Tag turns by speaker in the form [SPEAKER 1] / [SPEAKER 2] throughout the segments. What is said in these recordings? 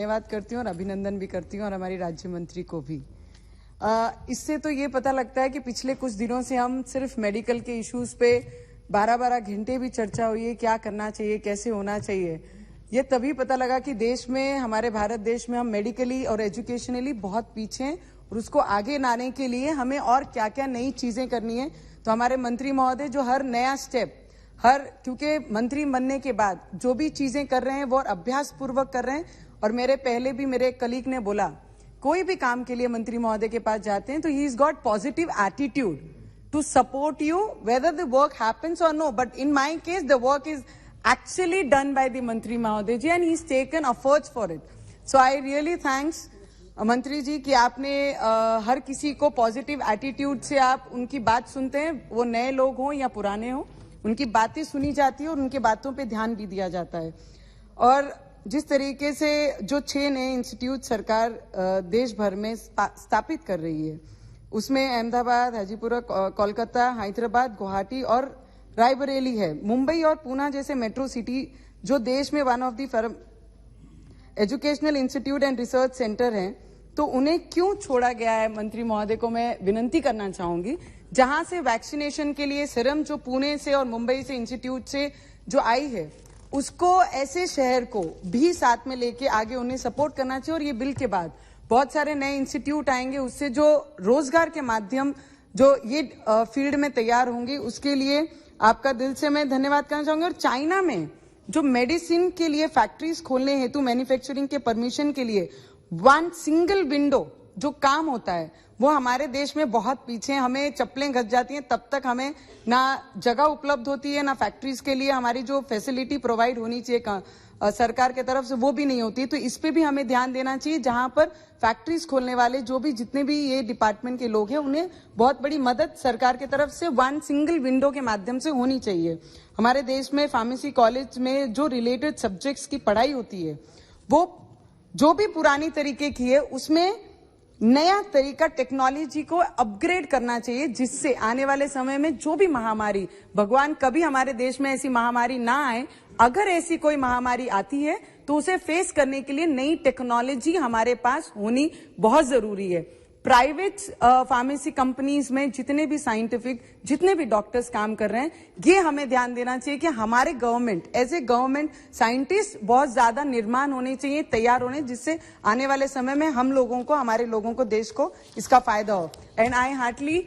[SPEAKER 1] धन्यवाद करती हूँ और अभिनंदन भी करती हूँ और हमारी राज्य मंत्री को भी। इससे तो ये पता लगता है कि पिछले कुछ दिनों से हम सिर्फ मेडिकल के इश्यूज पे 12-12 घंटे भी चर्चा हुई है, क्या करना चाहिए, कैसे होना चाहिए। ये तभी पता लगा कि देश में, हमारे भारत देश में हम मेडिकली और एजुकेशनली बहुत पीछे हैं और उसको आगे लाने के लिए हमें और क्या क्या नई चीजें करनी है। तो हमारे मंत्री महोदय जो हर नया स्टेप, क्योंकि मंत्री बनने के बाद जो भी चीजें कर रहे हैं वो अभ्यास पूर्वक कर रहे हैं। और मेरे पहले भी मेरे कलीग ने बोला, कोई भी काम के लिए मंत्री महोदय के पास जाते हैं तो he is got positive attitude to support you whether the work happens or no, but in my case the work is actually done by the मंत्री महोदय जी and he's taken efforts for it. So I really thanks मंत्री जी कि आपने हर किसी को positive attitude से आप उनकी बात सुनते हैं, वो नए लोग हों या पुराने हों, उनकी बातें सुनी जाती है और उनकी बातों पे ध्यान भी दिया जाता है। और जिस तरीके से जो 6 नए इंस्टीट्यूट सरकार देश भर में स्थापित कर रही है, उसमें अहमदाबाद, हाजीपुरा, कोलकाता, हैदराबाद, गुवाहाटी और रायबरेली है। मुंबई और पुणे जैसे मेट्रो सिटी जो देश में one of the educational institute and research centre हैं, तो उन्हें क्यों छोड़ा गया है? मंत्री महोदय को मैं विनंती करना चाहूंगी, जहां से वैक्सीनेशन के लिए सीरम जो पुणे से और मुंबई से इंस्टीट्यूट से जो आई है, उसको ऐसे शहर को भी साथ में लेके आगे उन्हें सपोर्ट करना चाहिए। और ये बिल के बाद बहुत सारे नए इंस्टीट्यूट आएंगे, उससे जो रोजगार के माध्यम जो ये फील्ड में तैयार होंगे, उसके लिए आपका दिल से मैं धन्यवाद करना चाहूंगी। और चाइना में जो मेडिसिन के लिए फैक्ट्रीज खोलने हेतु मैन्युफैक्चरिंग के परमिशन के लिए 1 सिंगल विंडो जो काम होता है, वो हमारे देश में बहुत पीछे हैं। हमें चप्पलें घस जाती हैं, तब तक हमें ना जगह उपलब्ध होती है, ना फैक्ट्रीज के लिए हमारी जो फैसिलिटी प्रोवाइड होनी चाहिए सरकार के तरफ से, वो भी नहीं होती। तो इस पे भी हमें ध्यान देना चाहिए, जहां पर फैक्ट्रीज खोलने वाले जो भी जितने भी ये डिपार्टमेंट के लोग हैं, उन्हें बहुत बड़ी मदद सरकार की तरफ से 1 सिंगल विंडो के माध्यम से होनी चाहिए। हमारे देश में फार्मेसी कॉलेज में जो रिलेटेड सब्जेक्ट्स की पढ़ाई होती है, वो जो भी पुरानी तरीके की है, उसमें नया तरीका टेक्नोलॉजी को अपग्रेड करना चाहिए, जिससे आने वाले समय में जो भी महामारी, भगवान कभी हमारे देश में ऐसी महामारी ना आए, अगर ऐसी कोई महामारी आती है तो उसे फेस करने के लिए नई टेक्नोलॉजी हमारे पास होनी बहुत जरूरी है। प्राइवेट फार्मेसी कंपनीज में जितने भी साइंटिफिक, जितने भी डॉक्टर्स काम कर रहे हैं, ये हमें ध्यान देना चाहिए कि हमारे government, as a government scientist बहुत ज्यादा निर्माण होने चाहिए, तैयार होने, जिससे आने वाले समय में हम लोगों को, हमारे लोगों को, देश को इसका फायदा हो। एंड आई हार्टली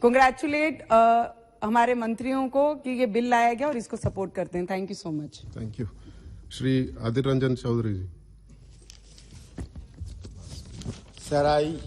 [SPEAKER 1] कंग्रेचुलेट हमारे मंत्रियों को कि ये बिल लाया गया और इसको सपोर्ट करते हैं। Thank you so much.
[SPEAKER 2] Thank you. Shri आदिर रंजन चौधरी जी।
[SPEAKER 3] सराई